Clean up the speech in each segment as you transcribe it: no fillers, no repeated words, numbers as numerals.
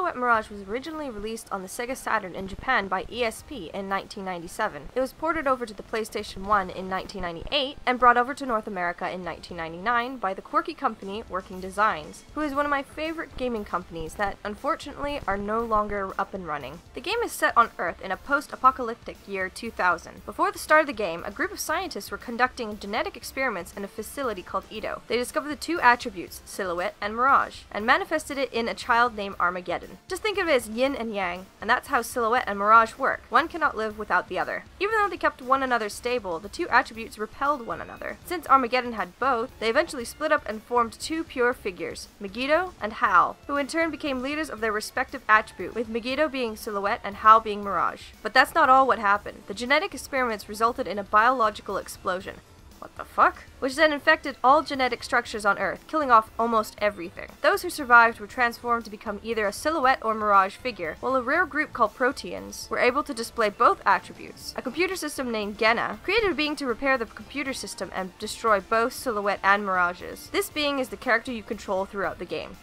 Silhouette Mirage was originally released on the Sega Saturn in Japan by ESP in 1997. It was ported over to the PlayStation 1 in 1998 and brought over to North America in 1999 by the quirky company Working Designs, who is one of my favorite gaming companies that, unfortunately, are no longer up and running. The game is set on Earth in a post-apocalyptic year 2000. Before the start of the game, a group of scientists were conducting genetic experiments in a facility called Edo. They discovered the two attributes, Silhouette and Mirage, and manifested it in a child named Armageddon. Just think of it as yin and yang, and that's how Silhouette and Mirage work. One cannot live without the other. Even though they kept one another stable, the two attributes repelled one another. Since Armageddon had both, they eventually split up and formed two pure figures, Megiddo and Hal, who in turn became leaders of their respective attribute, with Megiddo being Silhouette and Hal being Mirage. But that's not all what happened. The genetic experiments resulted in a biological explosion. What the fuck? Which then infected all genetic structures on Earth, killing off almost everything. Those who survived were transformed to become either a Silhouette or Mirage figure, while a rare group called Proteans were able to display both attributes. A computer system named Genna created a being to repair the computer system and destroy both Silhouette and Mirages. This being is the character you control throughout the game.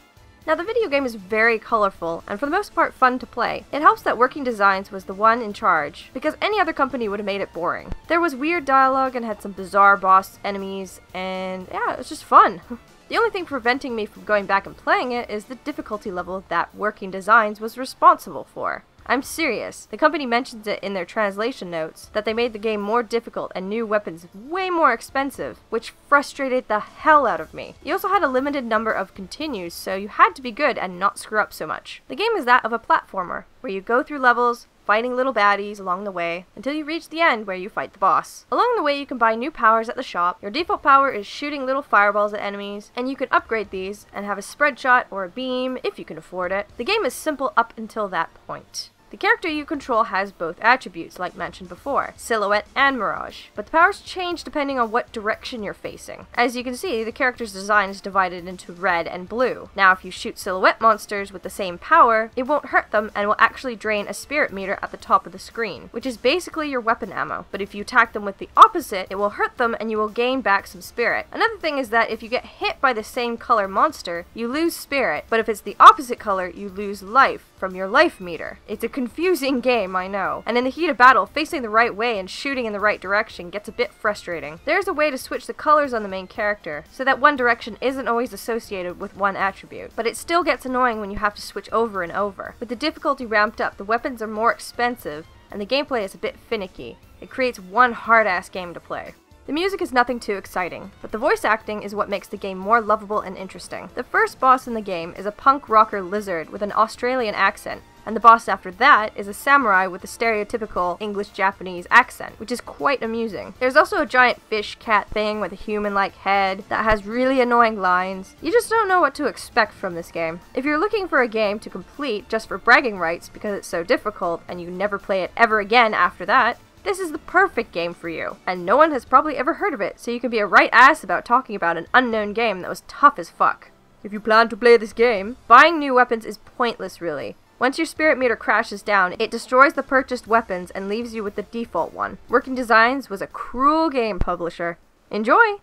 Now, the video game is very colorful, and for the most part fun to play. It helps that Working Designs was the one in charge, because any other company would have made it boring. There was weird dialogue and had some bizarre boss enemies, and yeah, it was just fun. The only thing preventing me from going back and playing it is the difficulty level that Working Designs was responsible for. I'm serious. The company mentions it in their translation notes that they made the game more difficult and new weapons way more expensive, which frustrated the hell out of me. You also had a limited number of continues, so you had to be good and not screw up so much. The game is that of a platformer, where you go through levels, fighting little baddies along the way, until you reach the end where you fight the boss. Along the way you can buy new powers at the shop. Your default power is shooting little fireballs at enemies, and you can upgrade these and have a spread shot or a beam if you can afford it. The game is simple up until that point. The character you control has both attributes, like mentioned before, Silhouette and Mirage, but the powers change depending on what direction you're facing. As you can see, the character's design is divided into red and blue. Now, if you shoot Silhouette monsters with the same power, it won't hurt them and will actually drain a spirit meter at the top of the screen, which is basically your weapon ammo. But if you attack them with the opposite, it will hurt them and you will gain back some spirit. Another thing is that if you get hit by the same color monster, you lose spirit, but if it's the opposite color, you lose life from your life meter. It's a confusing game, I know, and in the heat of battle, facing the right way and shooting in the right direction gets a bit frustrating. There's a way to switch the colors on the main character, so that one direction isn't always associated with one attribute, but it still gets annoying when you have to switch over and over. With the difficulty ramped up, the weapons are more expensive, and the gameplay is a bit finicky. It creates one hard-ass game to play. The music is nothing too exciting, but the voice acting is what makes the game more lovable and interesting. The first boss in the game is a punk rocker lizard with an Australian accent, and the boss after that is a samurai with a stereotypical English-Japanese accent, which is quite amusing. There's also a giant fish cat thing with a human-like head that has really annoying lines. You just don't know what to expect from this game. If you're looking for a game to complete just for bragging rights because it's so difficult and you never play it ever again after that, this is the perfect game for you, and no one has probably ever heard of it, so you can be a right ass about talking about an unknown game that was tough as fuck. If you plan to play this game, buying new weapons is pointless really. Once your spirit meter crashes down, it destroys the purchased weapons and leaves you with the default one. Working Designs was a cruel game publisher. Enjoy!